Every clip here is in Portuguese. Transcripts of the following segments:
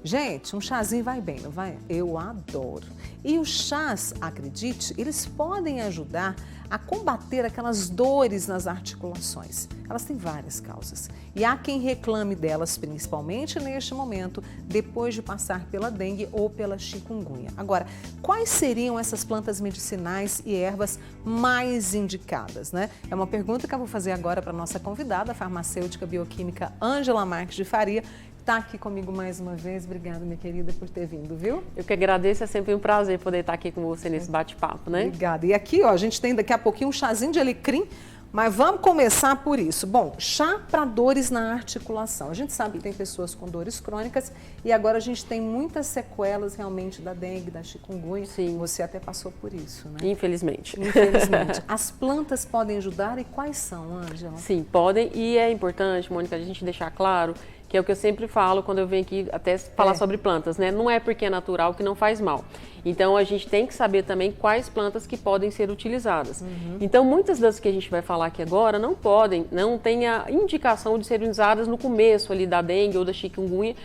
Gente, um chazinho vai bem, não vai? Eu adoro. E os chás, acredite, eles podem ajudar a combater aquelas dores nas articulações. Elas têm várias causas. E há quem reclame delas, principalmente neste momento, depois de passar pela dengue ou pela chikungunya. Agora, quais seriam essas plantas medicinais e ervas mais indicadas, né? É uma pergunta que eu vou fazer agora para a nossa convidada, a farmacêutica bioquímica Ângela Marques de Faria. Está aqui comigo mais uma vez. Obrigada, minha querida, por ter vindo, viu? Eu que agradeço, é sempre um prazer poder estar aqui com você nesse bate-papo, né? Obrigada. E aqui, ó, a gente tem daqui a pouquinho um chazinho de alecrim, mas vamos começar por isso. Bom, chá para dores na articulação. A gente sabe que tem pessoas com dores crônicas e agora a gente tem muitas sequelas realmente da dengue, da chikungunya. Sim. Você até passou por isso, né? Infelizmente. Infelizmente. As plantas podem ajudar e quais são, Ângela? Sim, podem. E é importante, Mônica, a gente deixar claro que é o que eu sempre falo quando eu venho aqui até falar sobre plantas, né? Não é porque é natural que não faz mal. Então, a gente tem que saber também quais plantas que podem ser utilizadas. Então, muitas das que a gente vai falar aqui agora não tem a indicação de serem usadas no começo ali da dengue ou da chikungunya,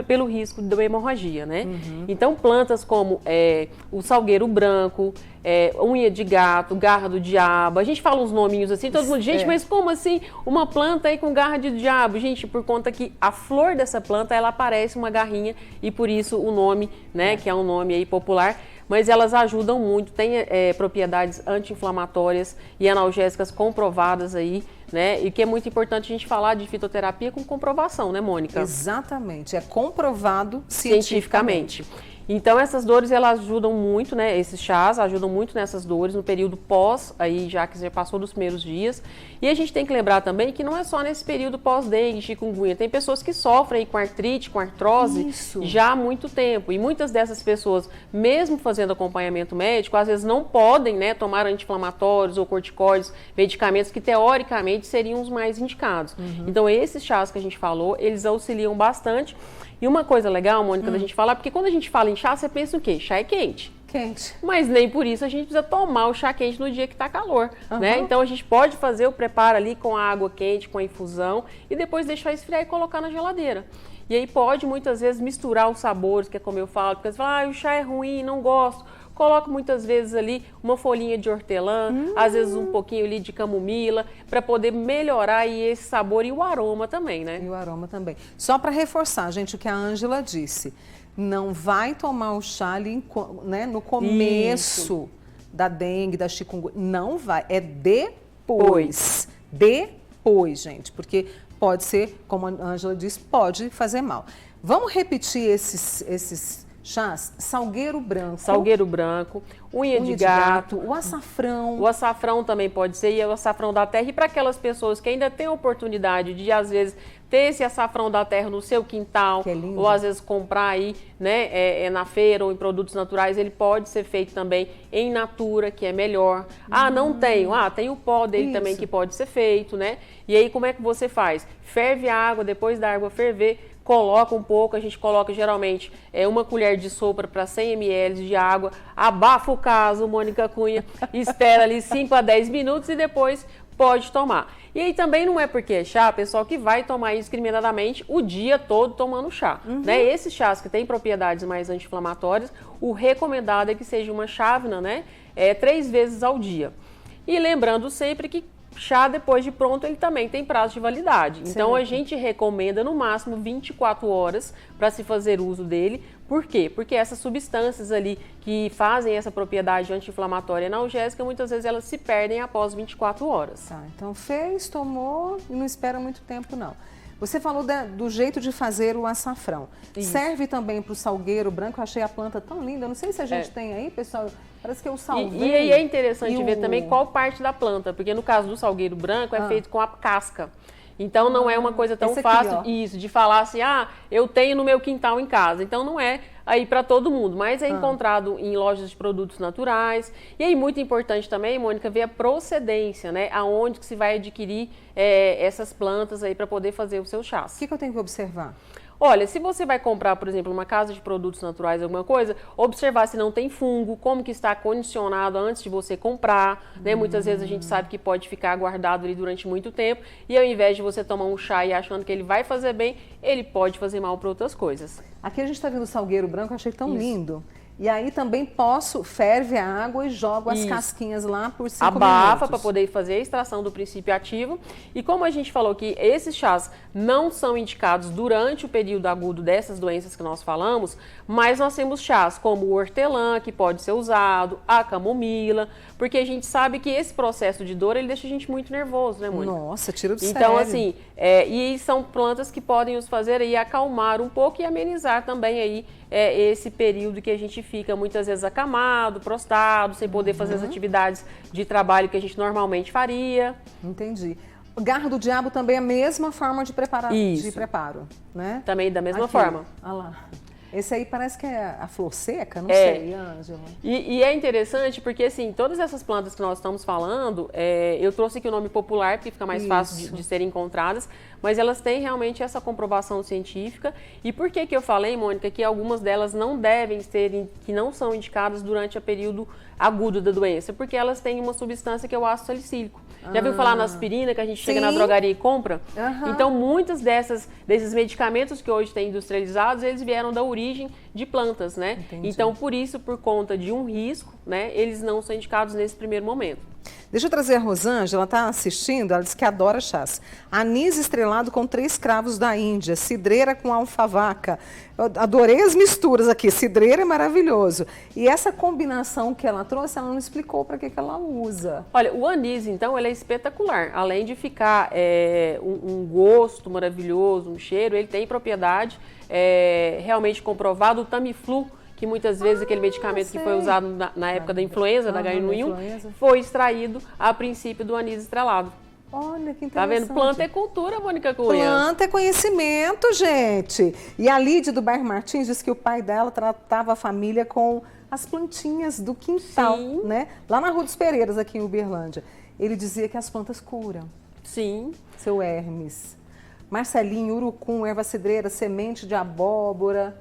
pelo risco de hemorragia, né? Então, plantas como o salgueiro branco, unha de gato, garra do diabo, a gente fala uns nominhos assim, todo mundo, gente, mas como assim uma planta aí com garra de diabo? Gente, por conta que a flor dessa planta, ela parece uma garrinha e por isso o nome, né, que é um nome aí popular, mas elas ajudam muito, tem propriedades anti-inflamatórias e analgésicas comprovadas aí, né? E que é muito importante a gente falar de fitoterapia com comprovação, né, Mônica? Exatamente, é comprovado cientificamente. Então, essas dores, elas ajudam muito, né? Esses chás ajudam muito nessas dores no período pós, aí já que já passou dos primeiros dias. E a gente tem que lembrar também que não é só nesse período pós-dengue, chikungunya. Tem pessoas que sofrem aí com artrite, com artrose já há muito tempo. E muitas dessas pessoas, mesmo fazendo acompanhamento médico, às vezes não podem, né, tomar anti-inflamatórios ou corticoides, medicamentos que teoricamente seriam os mais indicados. Então, esses chás que a gente falou, eles auxiliam bastante. E uma coisa legal, Mônica, da gente falar, porque quando a gente fala em chá, você pensa o quê? Chá é quente. Quente. Mas nem por isso a gente precisa tomar o chá quente no dia que está calor, né? Então a gente pode fazer o preparo ali com a água quente, com a infusão e depois deixar esfriar e colocar na geladeira. E aí pode muitas vezes misturar os sabores, que é como eu falo, porque você fala, o chá é ruim, não gosto. Coloco muitas vezes ali uma folhinha de hortelã, às vezes um pouquinho ali de camomila, para poder melhorar aí esse sabor e o aroma também, né? E o aroma também. Só para reforçar, gente, o que a Ângela disse, não vai tomar o chá ali, né, no começo da dengue, da chikungunya, não vai, é depois. Depois, gente, porque pode ser, como a Ângela disse, pode fazer mal. Vamos repetir esses chás? Salgueiro branco. Salgueiro branco, unha de gato, o açafrão. O açafrão também pode ser, e é o açafrão da terra. E para aquelas pessoas que ainda têm a oportunidade de, às vezes, ter esse açafrão da terra no seu quintal, que é lindo, ou às vezes comprar aí, né, na feira ou em produtos naturais, ele pode ser feito também em natura, que é melhor. Ah, não tenho. Ah, tem o pó dele também que pode ser feito, né? E aí, como é que você faz? Ferve a água, depois da água ferver, coloca um pouco, a gente coloca geralmente uma colher de sopa para 100 ml de água, abafa o caso, Mônica Cunha, espera ali 5 a 10 minutos e depois pode tomar. E aí também não é porque é chá, pessoal, que vai tomar indiscriminadamente o dia todo tomando chá, né? Esses chás que têm propriedades mais anti-inflamatórias, o recomendado é que seja uma chávena, né? 3 vezes ao dia. E lembrando sempre que chá, depois de pronto, ele também tem prazo de validade. Então, a gente recomenda no máximo 24 horas para se fazer uso dele. Por quê? Porque essas substâncias ali que fazem essa propriedade anti-inflamatória e analgésica, muitas vezes elas se perdem após 24 horas. Tá, então fez, tomou e não espera muito tempo, não. Você falou do jeito de fazer o açafrão. Isso. Serve também para o salgueiro branco. Eu achei a planta tão linda. Eu não sei se a gente tem aí, pessoal. Parece que é o salgueiro. E aí é interessante ver também qual parte da planta. Porque no caso do salgueiro branco é feito com a casca. Então não é uma coisa tão fácil de falar assim, eu tenho no meu quintal em casa. Então não é aí para todo mundo, mas é encontrado em lojas de produtos naturais. E aí muito importante também, Mônica, ver a procedência, né? Aonde que se vai adquirir essas plantas aí para poder fazer o seu chá. O que eu tenho que observar? Olha, se você vai comprar, por exemplo, uma casa de produtos naturais, alguma coisa, observar se não tem fungo, como que está condicionado antes de você comprar, né? Muitas vezes a gente sabe que pode ficar guardado ali durante muito tempo e ao invés de você tomar um chá e achando que ele vai fazer bem, ele pode fazer mal para outras coisas. Aqui a gente está vendo o salgueiro branco, eu achei tão lindo. E aí também ferve a água e jogo as casquinhas lá por 5 minutos. Abafa para poder fazer a extração do princípio ativo. E como a gente falou que esses chás não são indicados durante o período agudo dessas doenças que nós falamos, mas nós temos chás como o hortelã, que pode ser usado, a camomila, porque a gente sabe que esse processo de dor, ele deixa a gente muito nervoso, né, Mônica? Nossa, tira do sério. Então, assim, e são plantas que podem nos fazer aí acalmar um pouco e amenizar também aí esse período que a gente fica muitas vezes acamado, prostrado, sem poder fazer as atividades de trabalho que a gente normalmente faria. Entendi. O garro do diabo também é a mesma forma de preparo, né? Também da mesma forma. Olha lá. Esse aí parece que é a flor seca, não sei, Ângela. E é interessante porque, assim, todas essas plantas que nós estamos falando, eu trouxe aqui o nome popular, porque fica mais fácil de serem encontradas, mas elas têm realmente essa comprovação científica. E por que eu falei, Mônica, que algumas delas não devem ser, que não são indicadas durante o período agudo da doença? Porque elas têm uma substância que é o ácido salicílico. Já viu falar na aspirina, que a gente chega na drogaria e compra? Então, muitos desses medicamentos que hoje têm industrializados, eles vieram da origem de plantas, né? Entendi. Então, por isso, por conta de um risco, né, eles não são indicados nesse primeiro momento. Deixa eu trazer a Rosângela, ela está assistindo, ela disse que adora chás. Anis estrelado com 3 cravos da Índia, cidreira com alfavaca. Eu adorei as misturas aqui, cidreira é maravilhoso. E essa combinação que ela trouxe, ela não explicou para que ela usa. Olha, o anis, então, ele é espetacular. Além de ficar um gosto maravilhoso, um cheiro, ele tem propriedade realmente comprovado. O Tamiflu, que muitas vezes aquele medicamento que foi usado na época da influenza, da H1N1, foi extraído a princípio do anis estrelado. Olha que interessante. Tá vendo? Planta é cultura, Mônica Cunha. Planta é conhecimento, gente. E a Lídia do bairro Martins diz que o pai dela tratava a família com as plantinhas do quintal, né? Lá na Rua dos Pereiras, aqui em Uberlândia. Ele dizia que as plantas curam. Sim. Seu Hermes. Marcelinho, urucum, erva cidreira, semente de abóbora.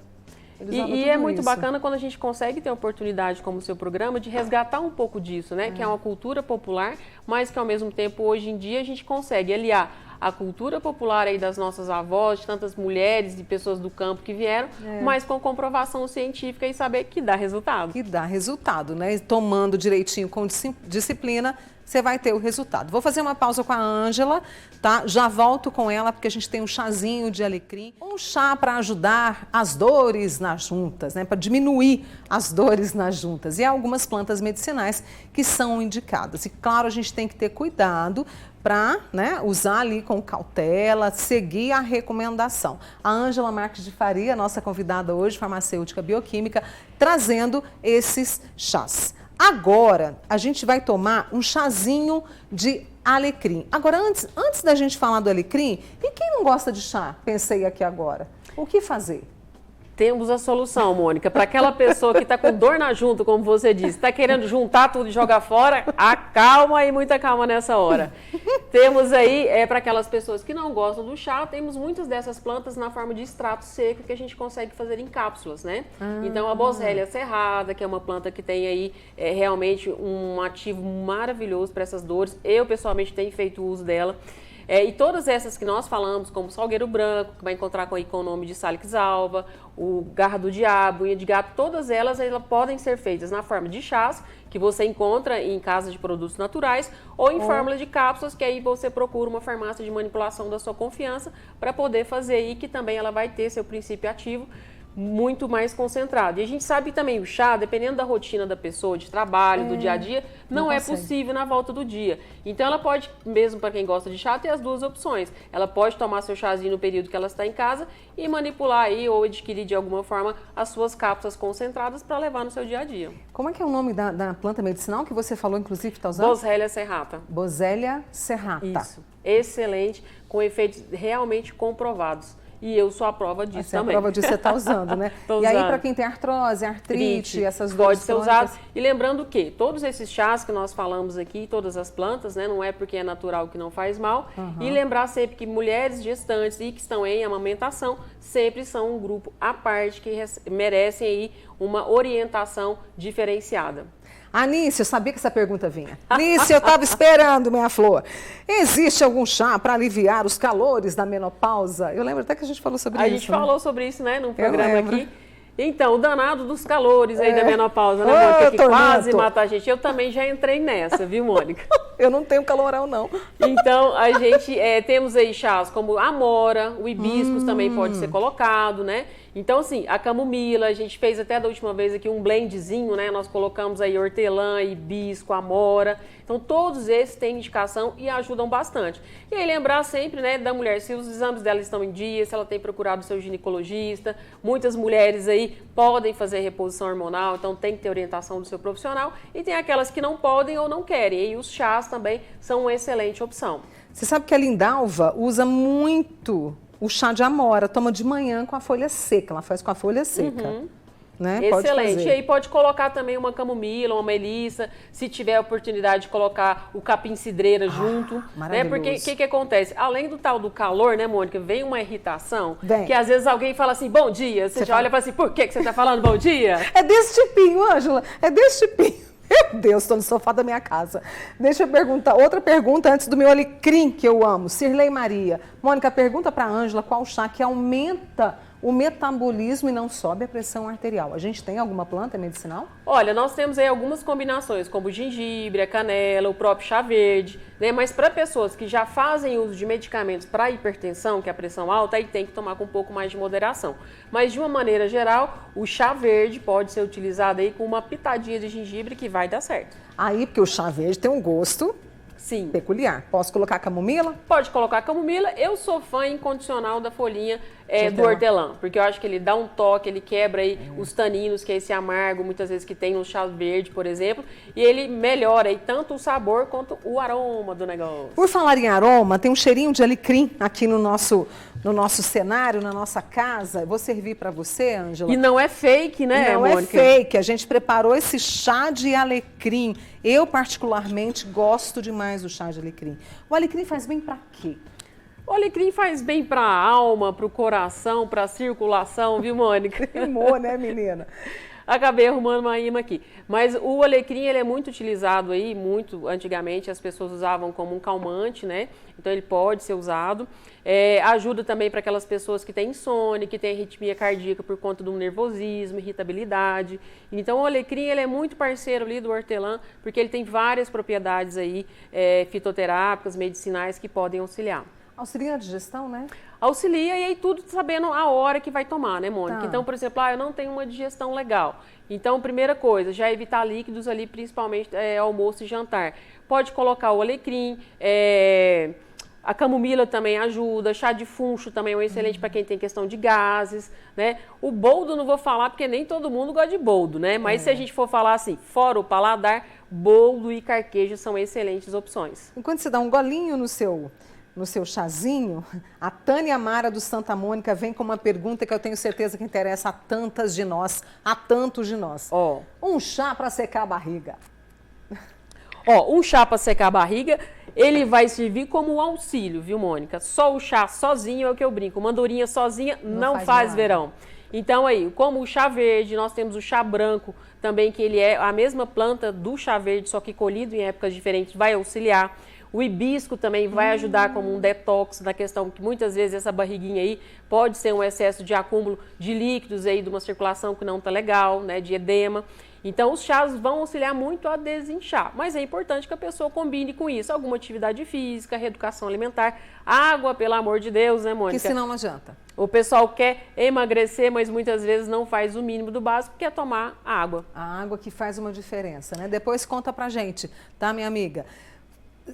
E é muito bacana quando a gente consegue ter a oportunidade, como o seu programa, de resgatar um pouco disso, né? Que é uma cultura popular, mas que ao mesmo tempo, hoje em dia, a gente consegue aliar a cultura popular aí das nossas avós, de tantas mulheres e pessoas do campo que vieram, mas com comprovação científica e saber que dá resultado. Que dá resultado, né? Tomando direitinho com disciplina, você vai ter o resultado. Vou fazer uma pausa com a Ângela, tá? Já volto com ela, porque a gente tem um chazinho de alecrim. Um chá para ajudar as dores nas juntas, né? Para diminuir as dores nas juntas. E há algumas plantas medicinais que são indicadas. E claro, a gente tem que ter cuidado para, né, usar ali com cautela, seguir a recomendação. A Ângela Marques de Faria, nossa convidada hoje, farmacêutica bioquímica, trazendo esses chás. Agora, a gente vai tomar um chazinho de alecrim. Agora, antes da gente falar do alecrim, e quem não gosta de chá? Pensei aqui agora. O que fazer? Temos a solução, Mônica, para aquela pessoa que está com dor na junta, como você disse, está querendo juntar tudo e jogar fora, acalma e muita calma nessa hora. Temos aí, para aquelas pessoas que não gostam do chá, temos muitas dessas plantas na forma de extrato seco que a gente consegue fazer em cápsulas, né? Então, a Boswellia serrada, que é uma planta que tem aí realmente um ativo maravilhoso para essas dores. Eu, pessoalmente, tenho feito uso dela. E todas essas que nós falamos, como salgueiro branco, que vai encontrar com o nome de Salix alba, o garra do diabo, unha de gato, todas elas podem ser feitas na forma de chás, que você encontra em casas de produtos naturais, ou em fórmula de cápsulas, que aí você procura uma farmácia de manipulação da sua confiança para poder fazer aí, que também ela vai ter seu princípio ativo muito mais concentrado. E a gente sabe que também o chá, dependendo da rotina da pessoa, de trabalho, do dia a dia, não é possível na volta do dia. Então ela pode, mesmo para quem gosta de chá, ter as duas opções. Ela pode tomar seu chazinho no período que ela está em casa e manipular aí ou adquirir de alguma forma as suas cápsulas concentradas para levar no seu dia a dia. Como é que é o nome da planta medicinal que você falou, inclusive, está usando? Boswellia serrata. Boswellia serrata. Isso. Excelente, com efeitos realmente comprovados. e eu sou a prova disso Essa também. É a prova disso você está usando, né? Tô e aí, usando. para quem tem artrose, artrite, essas pode dores ser crônicas... usado. E lembrando que todos esses chás que nós falamos aqui, todas as plantas, né? Não é porque é natural que não faz mal. E lembrar sempre que mulheres gestantes e que estão em amamentação sempre são um grupo à parte que merecem aí uma orientação diferenciada. Anícia, eu sabia que essa pergunta vinha. Anícia, eu estava esperando, minha flor. Existe algum chá para aliviar os calores da menopausa? Eu lembro até que a gente falou sobre isso. A gente falou sobre isso, né, num programa lembro. aqui. Então, o danado dos calores aí da menopausa, né, Mônica? Que quase mata a gente. Eu também já entrei nessa, viu, Mônica? Eu não tenho calorão, não. Então, a gente temos aí chás como a amora, o hibiscus também pode ser colocado, né? Então, assim, a camomila, a gente fez até da última vez aqui um blendzinho, né? Nós colocamos aí hortelã, hibisco, amora. Então, todos esses têm indicação e ajudam bastante. E aí, lembrar sempre, né, da mulher, se os exames dela estão em dia, se ela tem procurado o seu ginecologista. Muitas mulheres aí podem fazer reposição hormonal, então tem que ter orientação do seu profissional. E tem aquelas que não podem ou não querem. E os chás também são uma excelente opção. Você sabe que a Lindalva usa muito o chá de amora, toma de manhã com a folha seca, ela faz com a folha seca. Né? Excelente. E aí pode colocar também uma camomila, uma melissa, se tiver a oportunidade de colocar o capim-cidreira junto. Né? Porque o que acontece? Além do tal do calor, né, Mônica, vem uma irritação, que às vezes alguém fala assim, bom dia, você já olha e fala assim, por que você está falando bom dia? É desse tipinho, Ângela, é desse tipinho. Meu Deus, estou no sofá da minha casa. Deixa eu perguntar, outra pergunta antes do meu alecrim, que eu amo. Cirlei Maria. Mônica, pergunta para a Ângela qual chá que aumenta o metabolismo e não sobe a pressão arterial. A gente tem alguma planta medicinal? Olha, nós temos aí algumas combinações, como o gengibre, a canela, o próprio chá verde, né? Mas para pessoas que já fazem uso de medicamentos para hipertensão, que é a pressão alta, aí tem que tomar com um pouco mais de moderação. Mas de uma maneira geral, o chá verde pode ser utilizado aí com uma pitadinha de gengibre que vai dar certo. Aí, porque o chá verde tem um gosto... Sim. Peculiar. Posso colocar camomila? Pode colocar camomila. Eu sou fã incondicional da folhinha do hortelã, porque eu acho que ele dá um toque, ele quebra aí os taninos, que é esse amargo, muitas vezes que tem no chá verde, por exemplo, e ele melhora aí tanto o sabor quanto o aroma do negócio. Por falar em aroma, tem um cheirinho de alecrim aqui no nosso cenário, na nossa casa. Vou servir para você, Ângela. E não é fake, né, Mônica? Não é fake. A gente preparou esse chá de alecrim. Eu, particularmente, gosto demais do chá de alecrim. O alecrim faz bem para quê? O alecrim faz bem para a alma, para o coração, para a circulação, viu, Mônica? Rimou, né, menina? Acabei arrumando uma rima aqui. Mas o alecrim, ele é muito utilizado aí, muito antigamente as pessoas usavam como um calmante, né? Então ele pode ser usado. Ajuda também para aquelas pessoas que têm insônia, que têm arritmia cardíaca por conta do nervosismo, irritabilidade. Então o alecrim, ele é muito parceiro ali do hortelã, porque ele tem várias propriedades aí fitoterápicas, medicinais que podem auxiliar. Auxilia a digestão, né? Auxilia e aí tudo sabendo a hora que vai tomar, né, Mônica? Tá. Então, por exemplo, eu não tenho uma digestão legal. Então, primeira coisa, já evitar líquidos ali, principalmente almoço e jantar. Pode colocar o alecrim, a camomila também ajuda, chá de funcho também é um excelente para quem tem questão de gases, né? O boldo não vou falar porque nem todo mundo gosta de boldo, né? Mas se a gente for falar assim, fora o paladar, boldo e carqueja são excelentes opções. Enquanto você dá um golinho no seu chazinho, a Tânia Mara do Santa Mônica vem com uma pergunta que eu tenho certeza que interessa a tantas de nós, a tantos de nós. Um chá para secar a barriga. Um chá para secar a barriga, ele vai servir como um auxílio, viu, Mônica? Só o chá sozinho é o que eu brinco. Uma andorinha sozinha não faz verão. Então aí, como o chá verde, nós temos o chá branco também, que ele é a mesma planta do chá verde, só que colhido em épocas diferentes, vai auxiliar. O hibisco também vai ajudar como um detox na questão que muitas vezes essa barriguinha aí pode ser um excesso de acúmulo de líquidos aí, de uma circulação que não está legal, né, de edema. Então os chás vão auxiliar muito a desinchar, mas é importante que a pessoa combine com isso, alguma atividade física, reeducação alimentar, água, pelo amor de Deus, né, Mônica? Que senão não adianta. O pessoal quer emagrecer, mas muitas vezes não faz o mínimo do básico, que é tomar água. A água que faz uma diferença, né? Depois conta pra gente, tá, minha amiga?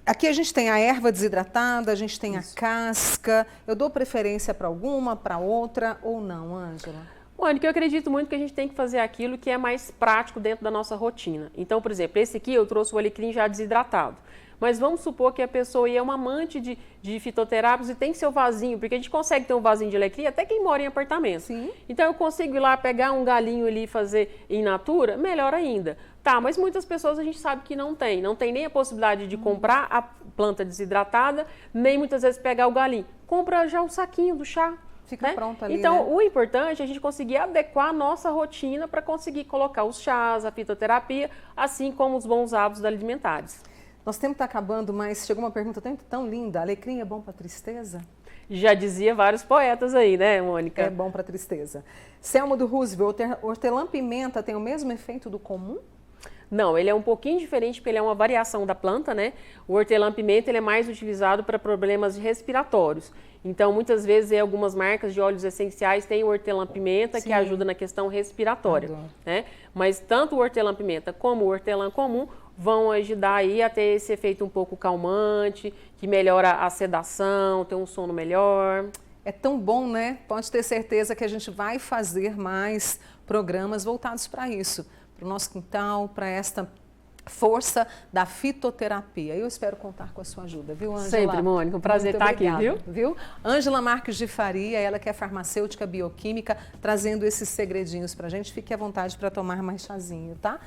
Aqui a gente tem a erva desidratada, a gente tem a casca. Eu dou preferência para alguma, para outra ou não, Ângela? Mônica, eu acredito muito que a gente tem que fazer aquilo que é mais prático dentro da nossa rotina. Então, por exemplo, esse aqui eu trouxe o alecrim já desidratado. Mas vamos supor que a pessoa é uma amante de fitoterápicos e tem seu vasinho, porque a gente consegue ter um vasinho de alecrim até quem mora em apartamento. Sim. Então eu consigo ir lá pegar um galinho ali e fazer in natura, melhor ainda. Tá, mas muitas pessoas a gente sabe que não tem nem a possibilidade de comprar a planta desidratada, nem muitas vezes pegar o galinho. Compra já um saquinho do chá. Fica né? pronto ali, Então, né? o importante é a gente conseguir adequar a nossa rotina para conseguir colocar os chás, a fitoterapia, assim como os bons hábitos alimentares. Nosso tempo está acabando, mas chegou uma pergunta tão linda. Alecrim é bom para tristeza? Já dizia vários poetas aí, né, Mônica? É bom para tristeza. Selma do Roosevelt, hortelã-pimenta tem o mesmo efeito do comum? Não, ele é um pouquinho diferente porque ele é uma variação da planta, né? O hortelã-pimenta ele é mais utilizado para problemas respiratórios. Então, muitas vezes, algumas marcas de óleos essenciais têm o hortelã-pimenta que ajuda na questão respiratória, né? Mas tanto o hortelã-pimenta como o hortelã comum vão ajudar aí a ter esse efeito um pouco calmante, que melhora a sedação, ter um sono melhor. É tão bom, né? Pode ter certeza que a gente vai fazer mais programas voltados para isso, para o nosso quintal, para esta força da fitoterapia. Eu espero contar com a sua ajuda, viu, Ângela? Sempre, Mônica. Um prazer estar aqui, viu? Ângela Marques de Faria, ela que é farmacêutica bioquímica, trazendo esses segredinhos para a gente. Fique à vontade para tomar mais chazinho, tá?